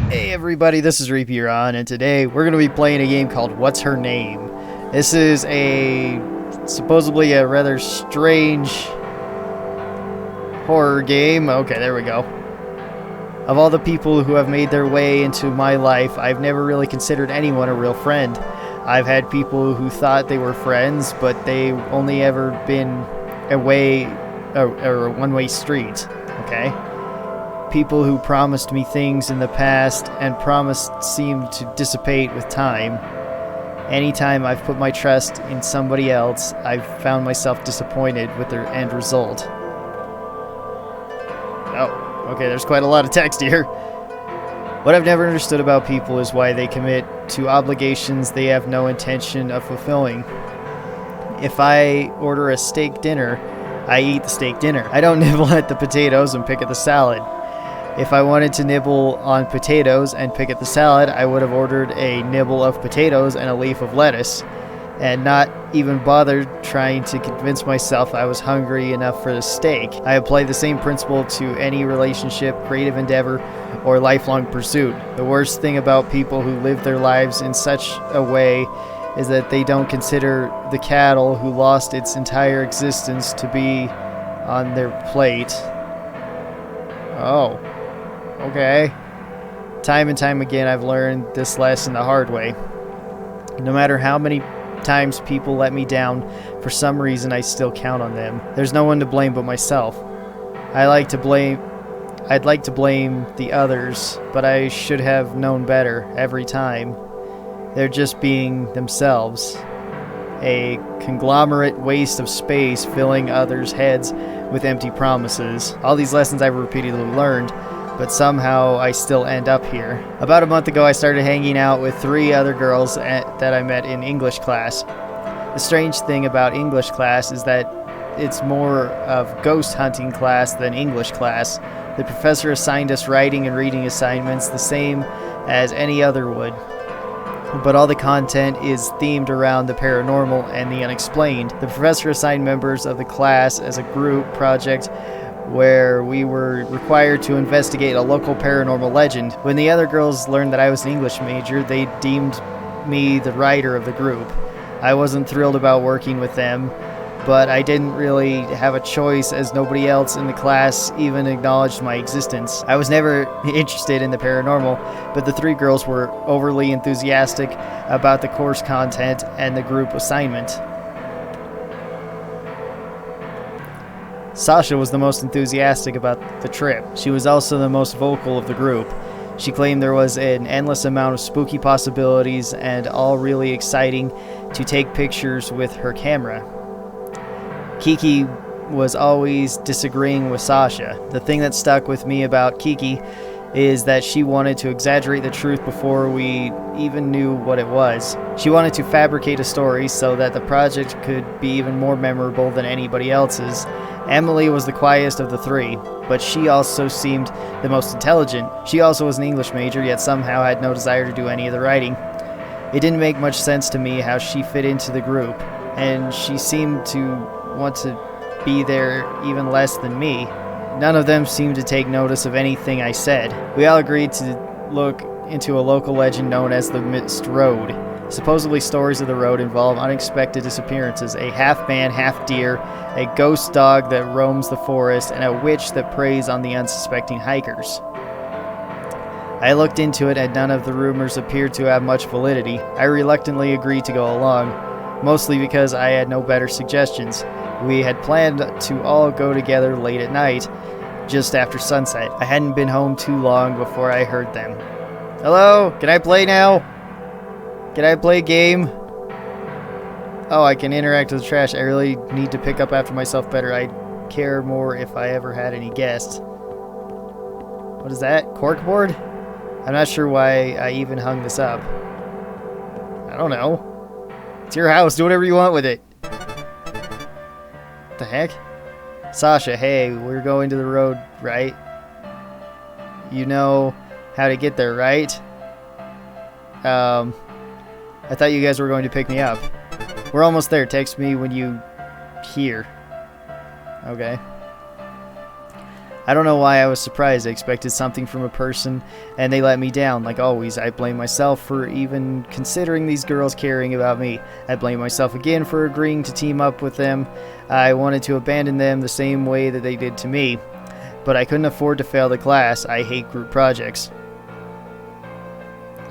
Hey everybody, this is Reapy, and today we're going to be playing a game called What's Her Name? This is supposedly a rather strange horror game. Okay, there we go. Of all the people who have made their way into my life, I've never really considered anyone a real friend. I've had people who thought they were friends, but they only ever been a one-way street, okay? People who promised me things in the past and promised seemed to dissipate with time. Anytime I've put my trust in somebody else, I've found myself disappointed with their end result. Oh, okay, there's quite a lot of text here. What I've never understood about people is why they commit to obligations they have no intention of fulfilling. If I order a steak dinner, I eat the steak dinner. I don't nibble at the potatoes and pick at the salad. If I wanted to nibble on potatoes and pick at the salad, I would have ordered a nibble of potatoes and a leaf of lettuce, and not even bothered trying to convince myself I was hungry enough for the steak. I apply the same principle to any relationship, creative endeavor, or lifelong pursuit. The worst thing about people who live their lives in such a way is that they don't consider the cattle who lost its entire existence to be on their plate. Oh. Okay. Time and time again, I've learned this lesson the hard way. No matter how many times people let me down, for some reason I still count on them. There's no one to blame but myself. I'd like to blame the others, but I should have known better every time. They're just being themselves. A conglomerate waste of space filling others' heads with empty promises. All these lessons I've repeatedly learned, but somehow I still end up here. About a month ago, I started hanging out with 3 other girls that I met in English class. The strange thing about English class is that it's more of ghost hunting class than English class. The professor assigned us writing and reading assignments the same as any other would, but all the content is themed around the paranormal and the unexplained. The professor assigned members of the class as a group project where we were required to investigate a local paranormal legend. When the other girls learned that I was an English major, they deemed me the writer of the group. I wasn't thrilled about working with them, but I didn't really have a choice as nobody else in the class even acknowledged my existence. I was never interested in the paranormal, but the 3 girls were overly enthusiastic about the course content and the group assignment. Sasha was the most enthusiastic about the trip. She was also the most vocal of the group. She claimed there was an endless amount of spooky possibilities and all really exciting to take pictures with her camera. Kiki was always disagreeing with Sasha. The thing that stuck with me about Kiki is that she wanted to exaggerate the truth before we even knew what it was. She wanted to fabricate a story so that the project could be even more memorable than anybody else's. Emily was the quietest of the 3, but she also seemed the most intelligent. She also was an English major, yet somehow had no desire to do any of the writing. It didn't make much sense to me how she fit into the group, and she seemed to want to be there even less than me. None of them seemed to take notice of anything I said. We all agreed to look into a local legend known as the Mist Road. Supposedly stories of the road involve unexpected disappearances, a half-man, half-deer, a ghost dog that roams the forest, and a witch that preys on the unsuspecting hikers. I looked into it and none of the rumors appeared to have much validity. I reluctantly agreed to go along, mostly because I had no better suggestions. We had planned to all go together late at night, just after sunset. I hadn't been home too long before I heard them. Hello? Can I play now? Can I play a game? Oh, I can interact with the trash. I really need to pick up after myself better. I'd care more if I ever had any guests. What is that? Corkboard? I'm not sure why I even hung this up. I don't know. It's your house. Do whatever you want with it. What the heck? Sasha, hey, we're going to the road, right? You know how to get there, right? I thought you guys were going to pick me up. We're almost there. Text me when you hear. Okay. I don't know why I was surprised. I expected something from a person, and they let me down. Like always, I blame myself for even considering these girls caring about me. I blame myself again for agreeing to team up with them. I wanted to abandon them the same way that they did to me, but I couldn't afford to fail the class. I hate group projects.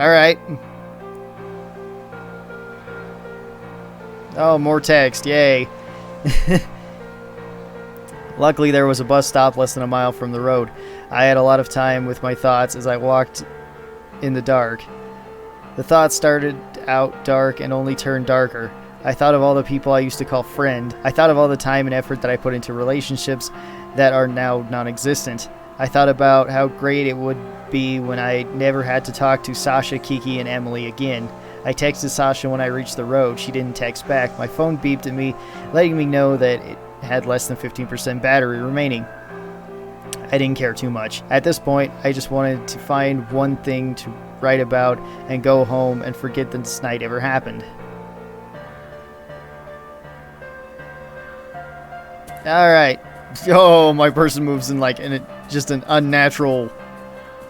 Alright. Oh, more text. Yay. Luckily, there was a bus stop less than a mile from the road. I had a lot of time with my thoughts as I walked in the dark. The thoughts started out dark and only turned darker. I thought of all the people I used to call friend. I thought of all the time and effort that I put into relationships that are now non-existent. I thought about how great it would be when I never had to talk to Sasha, Kiki, and Emily again. I texted Sasha when I reached the road. She didn't text back. My phone beeped at me, letting me know that it had less than 15% battery remaining. I didn't care too much. At this point, I just wanted to find one thing to write about and go home and forget that this night ever happened. Alright. Oh, my person moves in like just an unnatural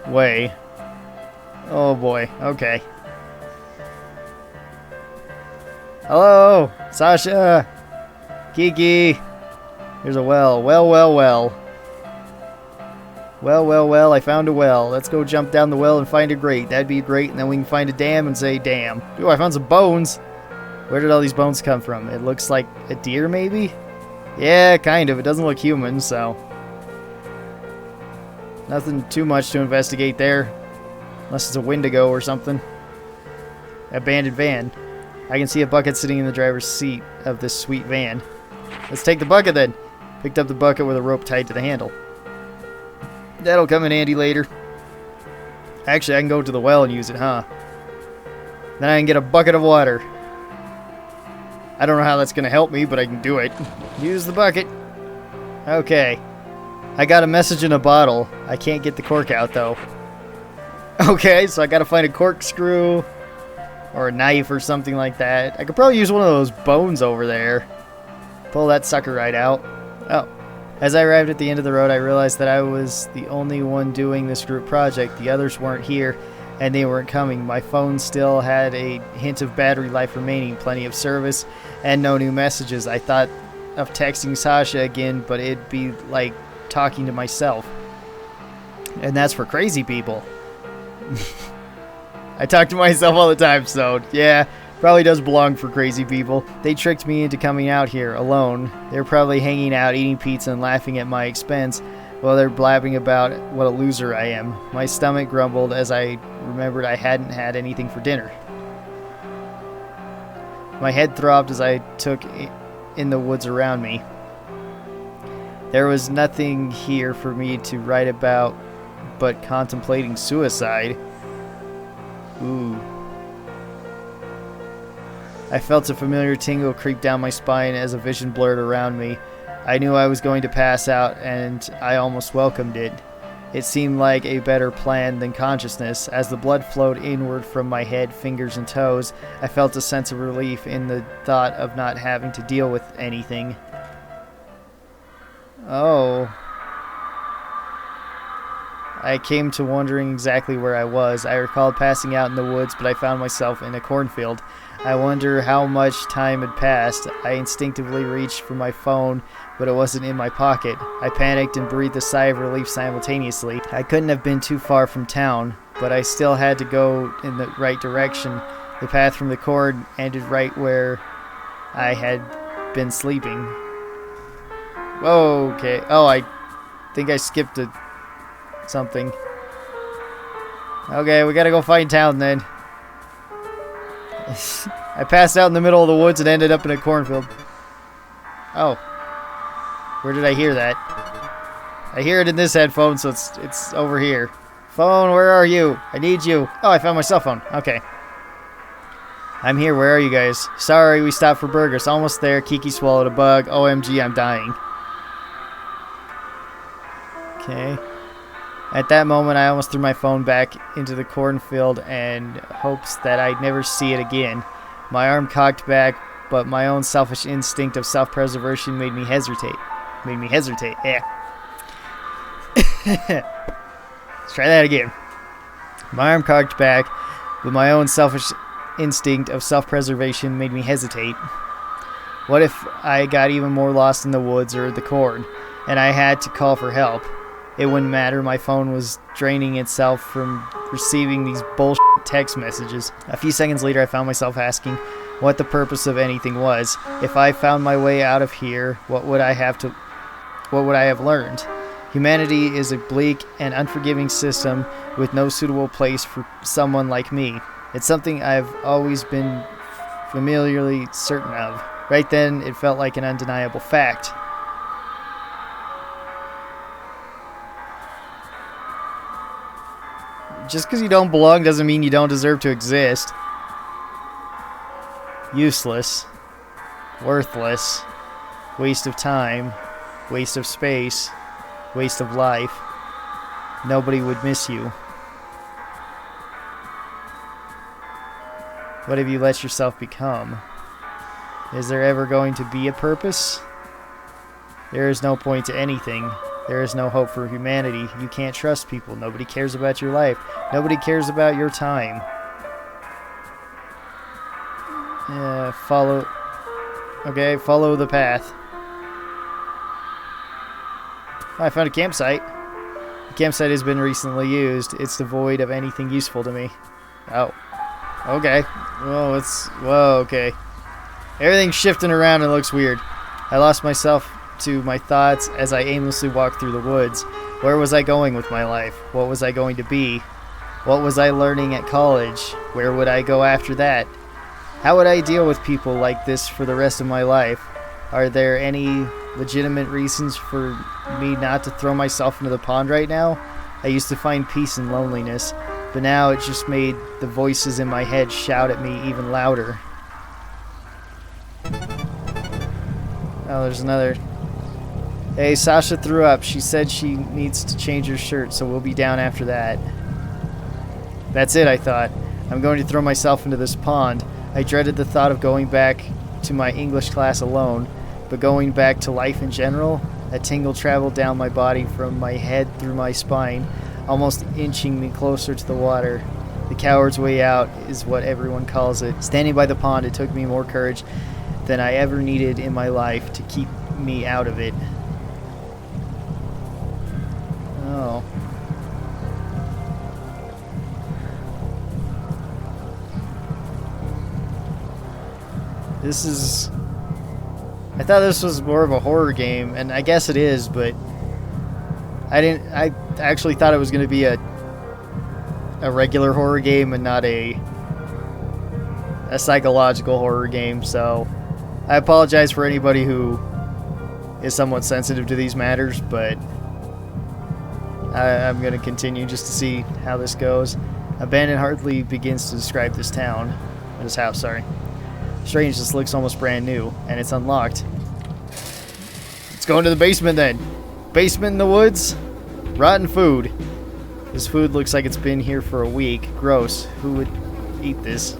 way. Oh boy. Okay. Hello, Sasha, Kiki. Here's a well. Well, I found a well. Let's go jump down the well and find a grate. That'd be great, and then we can find a dam and say, damn. Ooh, I found some bones. Where did all these bones come from? It looks like a deer, maybe? Yeah, kind of. It doesn't look human, so... nothing too much to investigate there. Unless it's a Wendigo or something. Abandoned van. I can see a bucket sitting in the driver's seat of this sweet van. Let's take the bucket then. Picked up the bucket with a rope tied to the handle. That'll come in handy later. Actually, I can go to the well and use it, huh? Then I can get a bucket of water. I don't know how that's going to help me, but I can do it. Use the bucket. Okay. I got a message in a bottle. I can't get the cork out, though. Okay, so I got to find a corkscrew or a knife or something like that. I could probably use one of those bones over there. Pull that sucker right out. Oh. As I arrived at the end of the road, I realized that I was the only one doing this group project. The others weren't here, and they weren't coming. My phone still had a hint of battery life remaining, plenty of service, and no new messages. I thought of texting Sasha again, but it'd be like talking to myself. And that's for crazy people. I talk to myself all the time, so yeah, probably does belong for crazy people. They tricked me into coming out here alone. They're probably hanging out, eating pizza, and laughing at my expense while they're blabbing about what a loser I am. My stomach grumbled as I remembered I hadn't had anything for dinner. My head throbbed as I took in the woods around me. There was nothing here for me to write about but contemplating suicide. Ooh. I felt a familiar tingle creep down my spine as a vision blurred around me. I knew I was going to pass out, and I almost welcomed it. It seemed like a better plan than consciousness. As the blood flowed inward from my head, fingers, and toes, I felt a sense of relief in the thought of not having to deal with anything. Oh. I came to wondering exactly where I was. I recalled passing out in the woods, but I found myself in a cornfield. I wonder how much time had passed. I instinctively reached for my phone, but it wasn't in my pocket. I panicked and breathed a sigh of relief simultaneously. I couldn't have been too far from town, but I still had to go in the right direction. The path from the cord ended right where I had been sleeping. Whoa, okay. Oh, I think I skipped something. Okay, we gotta go find town then. I passed out in the middle of the woods and ended up in a cornfield. Oh. Where did I hear that? I hear it in this headphone, so it's over here. Phone, where are you? I need you. Oh, I found my cell phone. Okay. I'm here. Where are you guys? Sorry, we stopped for burgers. Almost there. Kiki swallowed a bug. OMG, I'm dying. Okay. At that moment, I almost threw my phone back into the cornfield in hopes that I'd never see it again. My arm cocked back, but my own selfish instinct of self-preservation made me hesitate. Yeah. Let's try that again. My arm cocked back, but my own selfish instinct of self-preservation made me hesitate. What if I got even more lost in the woods or the cord, and I had to call for help? It wouldn't matter. My phone was draining itself from receiving these bullshit text messages. A few seconds later, I found myself asking what the purpose of anything was. If I found my way out of here, what would I have learned? Humanity is a bleak and unforgiving system with no suitable place for someone like me. It's something I've always been familiarly certain of. Right then, it felt like an undeniable fact. Just because you don't belong doesn't mean you don't deserve to exist. Useless. Worthless. Waste of time. Waste of space. Waste of life. Nobody would miss you. What have you let yourself become? Is there ever going to be a purpose? There is no point to anything. There is no hope for humanity. You can't trust people. Nobody cares about your life. Nobody cares about your time. Follow the path. I found a campsite. The campsite has been recently used. It's devoid of anything useful to me. Oh. Okay. Whoa, okay. Everything's shifting around and looks weird. I lost myself to my thoughts as I aimlessly walked through the woods. Where was I going with my life? What was I going to be? What was I learning at college? Where would I go after that? How would I deal with people like this for the rest of my life? Are there any legitimate reasons for me not to throw myself into the pond right now? I used to find peace in loneliness, but now it just made the voices in my head shout at me even louder. Oh, there's another. Hey, Sasha threw up. She said she needs to change her shirt, so we'll be down after that. That's it, I thought. I'm going to throw myself into this pond. I dreaded the thought of going back to my English class alone, but going back to life in general, a tingle traveled down my body from my head through my spine, almost inching me closer to the water. The coward's way out is what everyone calls it. Standing by the pond, it took me more courage than I ever needed in my life to keep me out of it. Oh. I thought this was more of a horror game, and I guess it is, but I actually thought it was going to be a regular horror game and not a psychological horror game, so I apologize for anybody who is somewhat sensitive to these matters, but I'm going to continue just to see how this goes. Abandoned hardly begins to describe this town. This house, sorry. Strange, this looks almost brand new, and it's unlocked. Let's go into the basement then. Basement in the woods. Rotten food. This food looks like it's been here for a week. Gross. Who would eat this?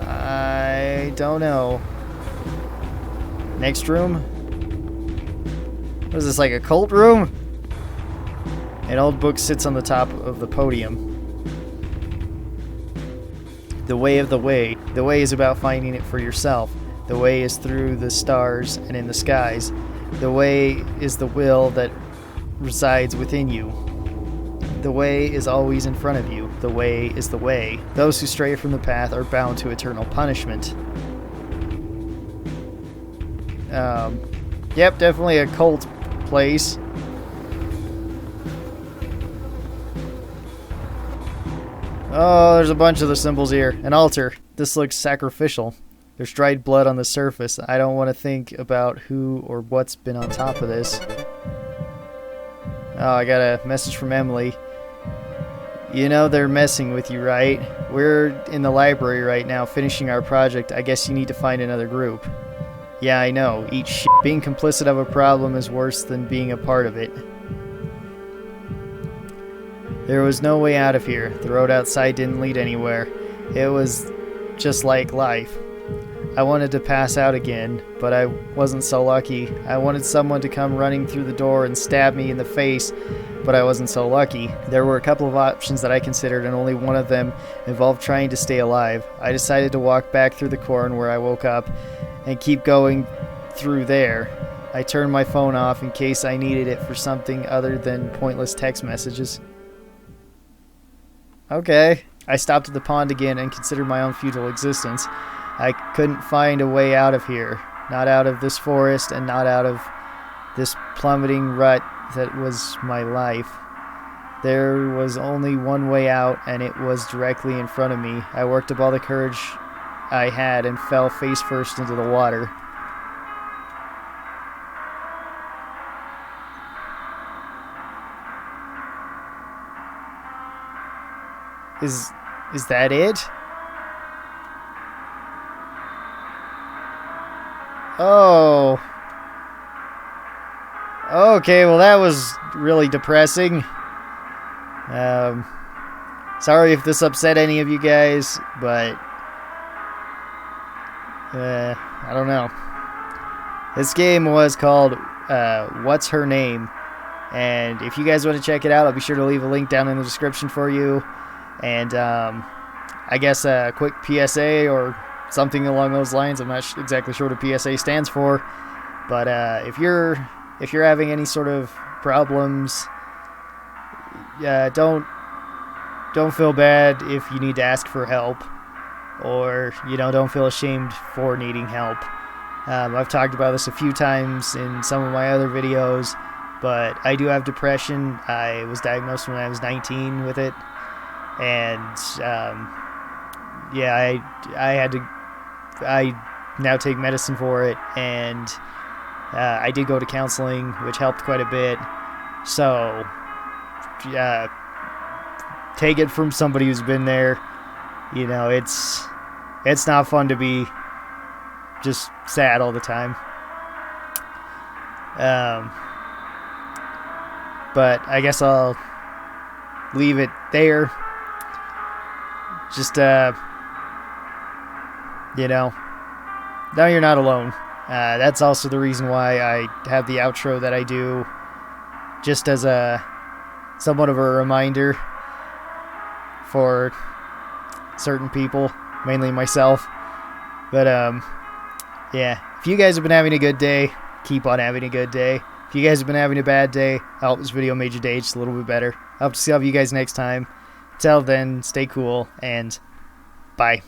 I don't know. Next room? What is this, like a cult room? An old book sits on the top of the podium. The way of the way. The way is about finding it for yourself. The way is through the stars and in the skies. The way is the will that resides within you. The way is always in front of you. The way is the way. Those who stray from the path are bound to eternal punishment. Yep, definitely a cult place. Oh, there's a bunch of the symbols here. An altar. This looks sacrificial. There's dried blood on the surface. I don't want to think about who or what's been on top of this. Oh, I got a message from Emily. You know they're messing with you, right? We're in the library right now finishing our project. I guess you need to find another group. Yeah, I know. Eat shit. Being complicit of a problem is worse than being a part of it. There was no way out of here. The road outside didn't lead anywhere. It was just like life. I wanted to pass out again, but I wasn't so lucky. I wanted someone to come running through the door and stab me in the face, but I wasn't so lucky. There were a couple of options that I considered, and only one of them involved trying to stay alive. I decided to walk back through the corn where I woke up and keep going through there. I turned my phone off in case I needed it for something other than pointless text messages. Okay. I stopped at the pond again and considered my own futile existence. I couldn't find a way out of here. Not out of this forest and not out of this plummeting rut that was my life. There was only one way out, and it was directly in front of me. I worked up all the courage I had and fell face first into the water. Is that it? Oh. Okay, well that was really depressing. Sorry if this upset any of you guys, but I don't know. This game was called What's Her Name? And if you guys want to check it out, I'll be sure to leave a link down in the description for you. And I guess a quick PSA or something along those lines. I'm not exactly sure what a PSA stands for, but if you're having any sort of problems, don't feel bad if you need to ask for help, or don't feel ashamed for needing help. I've talked about this a few times in some of my other videos, but I do have depression. I was diagnosed when I was 19 with it. And I now take medicine for it, and I did go to counseling, which helped quite a bit. So take it from somebody who's been there. It's not fun to be just sad all the time. But I guess I'll leave it there. Just, no, you're not alone. That's also the reason why I have the outro that I do, just as somewhat of a reminder for certain people, mainly myself. But, yeah, if you guys have been having a good day, keep on having a good day. If you guys have been having a bad day, I hope this video made your day just a little bit better. I hope to see all of you guys next time. Till then, stay cool, and bye.